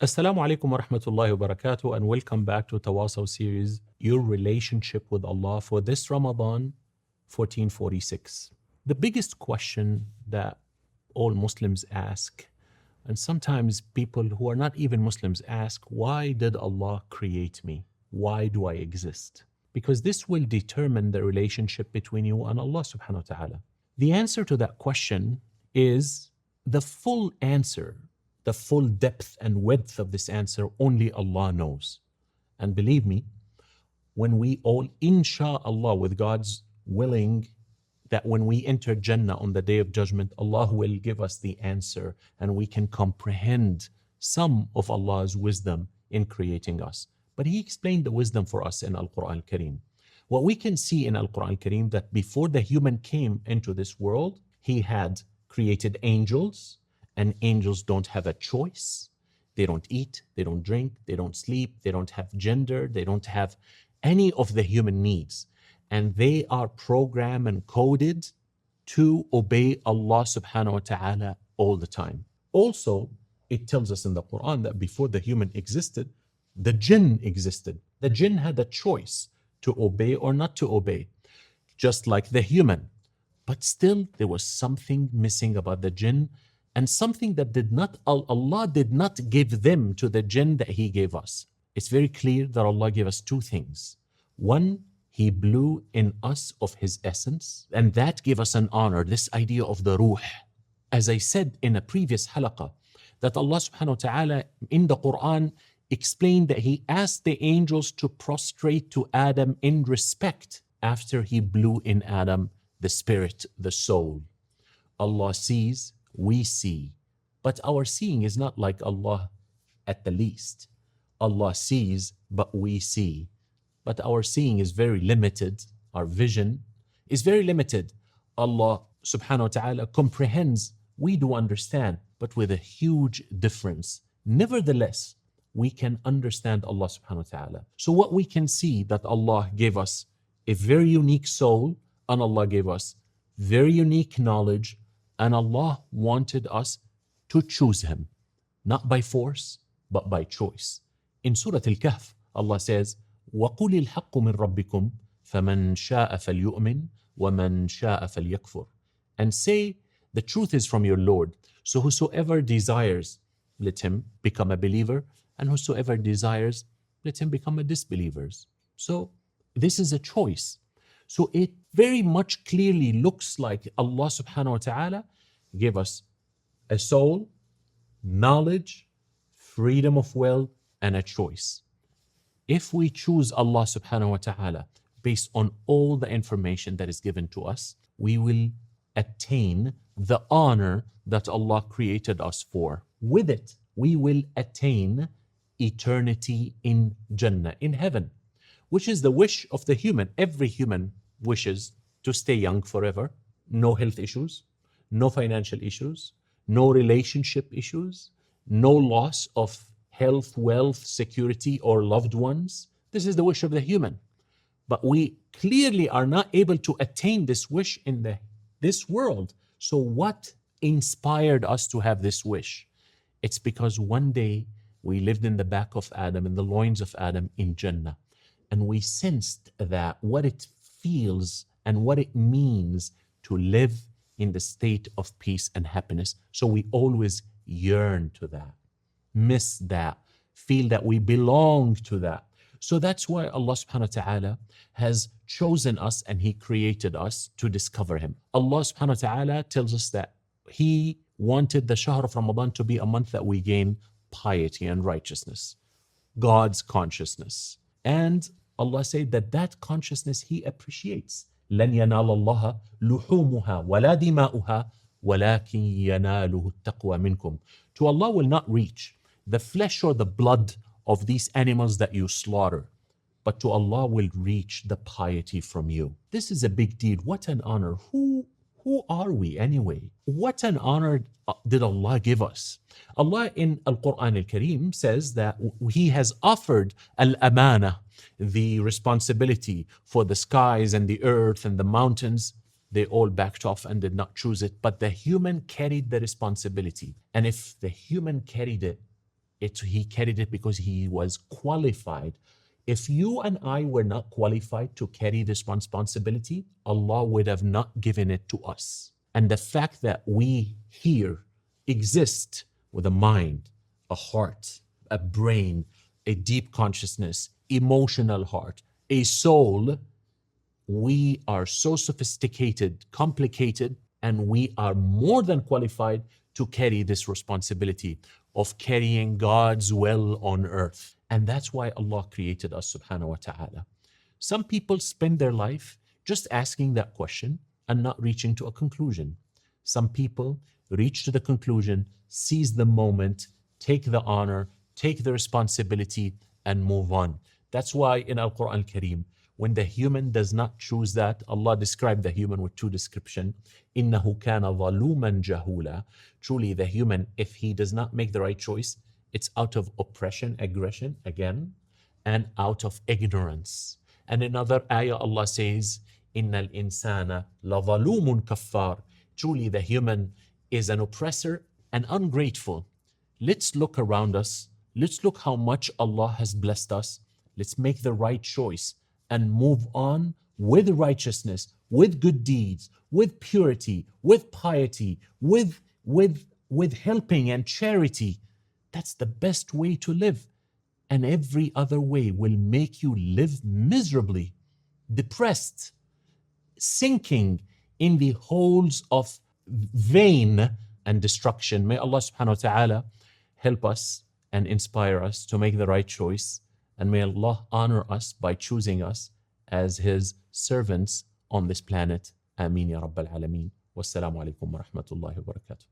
Assalamu alaikum wa rahmatullahi wa barakatuh, and welcome back to Tawasaw series, Your Relationship with Allah, for this Ramadan 1446. The biggest question that all Muslims ask, and sometimes people who are not even Muslims ask, why did Allah create me? Why do I exist? Because this will determine the relationship between you and Allah subhanahu wa ta'ala. The answer to that question is the full answer. The full depth and width of this answer, only Allah knows. And believe me, when we all, insha'Allah, with God's willing, that when we enter Jannah on the Day of Judgment, Allah will give us the answer and we can comprehend some of Allah's wisdom in creating us. But He explained the wisdom for us in Al-Quran Al-Kareem. What we can see in Al-Quran Al-Kareem, that before the human came into this world, He had created angels, and angels don't have a choice. They don't eat, they don't drink, they don't sleep, they don't have gender, they don't have any of the human needs. And they are programmed and coded to obey Allah subhanahu wa ta'ala all the time. Also, it tells us in the Quran that before the human existed, the jinn existed. The jinn had a choice to obey or not to obey, just like the human. But still, there was something missing about the jinn, and something that Allah did not give them to the jinn that He gave us. It's very clear that Allah gave us two things. One, He blew in us of His essence, and that gave us an honor, this idea of the ruh. As I said in a previous halaqah, that Allah subhanahu wa ta'ala in the Quran explained that He asked the angels to prostrate to Adam in respect after He blew in Adam the spirit, the soul. Allah sees, we see, but our seeing is not like Allah at the least. Allah sees, but we see. But our seeing is very limited. Our vision is very limited. Allah subhanahu wa ta'ala comprehends, we do understand, but with a huge difference. Nevertheless, we can understand Allah subhanahu wa ta'ala. So what we can see, that Allah gave us a very unique soul, and Allah gave us very unique knowledge, and Allah wanted us to choose Him, not by force, but by choice. In Surah Al-Kahf, Allah says, وَقُلِ الْحَقُّ مِنْ رَبِّكُمْ فَمَنْ شَاءَ فَلْيُؤْمِنْ وَمَنْ شَاءَ فَلْيَكْفُرْ. And say, the truth is from your Lord. So whosoever desires, let him become a believer, and whosoever desires, let him become a disbeliever. So this is a choice. So it very much clearly looks like Allah subhanahu wa ta'ala gave us a soul, knowledge, freedom of will, and a choice. If we choose Allah subhanahu wa ta'ala based on all the information that is given to us, we will attain the honor that Allah created us for. With it, we will attain eternity in Jannah, in heaven, which is the wish of the human. Every human wishes to stay young forever, no health issues, no financial issues, no relationship issues, no loss of health, wealth, security, or loved ones. This is the wish of the human. But we clearly are not able to attain this wish in this world. So what inspired us to have this wish? It's because one day we lived in the back of Adam, in the loins of Adam in Jannah, and we sensed that what it feels and what it means to live in the state of peace and happiness. So we always yearn to that, miss that, feel that we belong to that. So that's why Allah subhanahu wa ta'ala has chosen us and He created us to discover Him. Allah subhanahu wa ta'ala tells us that He wanted the Shahr of Ramadan to be a month that we gain piety and righteousness, God's consciousness. And Allah said that consciousness He appreciates. لَنْ يَنَالَ اللَّهَ لُحُومُهَا وَلَا دِمَاؤُهَا وَلَكِنْ يَنَالُهُ التَّقْوَى مِنْكُمْ. To Allah will not reach the flesh or the blood of these animals that you slaughter, but to Allah will reach the piety from you. This is a big deal. What an honor. Who are we anyway? What an honor did Allah give us? Allah in Al-Quran Al-Kareem says that He has offered al-amana, the responsibility for the skies and the earth and the mountains. They all backed off and did not choose it, but the human carried the responsibility. And if the human carried it, He carried it because he was qualified. If you and I were not qualified to carry this responsibility, Allah would have not given it to us. And the fact that we here exist with a mind, a heart, a brain, a deep consciousness, emotional heart, a soul, we are so sophisticated, complicated, and we are more than qualified to carry this responsibility of carrying God's will on earth. And that's why Allah created us, subhanahu wa ta'ala. Some people spend their life just asking that question and not reaching to a conclusion. Some people reach to the conclusion, seize the moment, take the honor, take the responsibility, and move on. That's why in Al-Quran Al-Kareem, when the human does not choose that, Allah described the human with two descriptions. إِنَّهُ كَانَ ظَلُومًا جَهُولًا. Truly the human, if he does not make the right choice, it's out of oppression, aggression, again, and out of ignorance. And in another ayah, Allah says, إِنَّ الْإِنسَانَ لَظَلُومٌ كَفَّارٌ. Truly the human is an oppressor and ungrateful. Let's look around us. Let's look how much Allah has blessed us. Let's make the right choice and move on with righteousness, with good deeds, with purity, with piety, with helping and charity. That's the best way to live. And every other way will make you live miserably, depressed, sinking in the holes of vain and destruction. May Allah subhanahu wa ta'ala help us and inspire us to make the right choice. And may Allah honor us by choosing us as His servants on this planet. Ameen ya Rabbal Alameen. Wassalamu alaikum wa rahmatullahi wa barakatuh.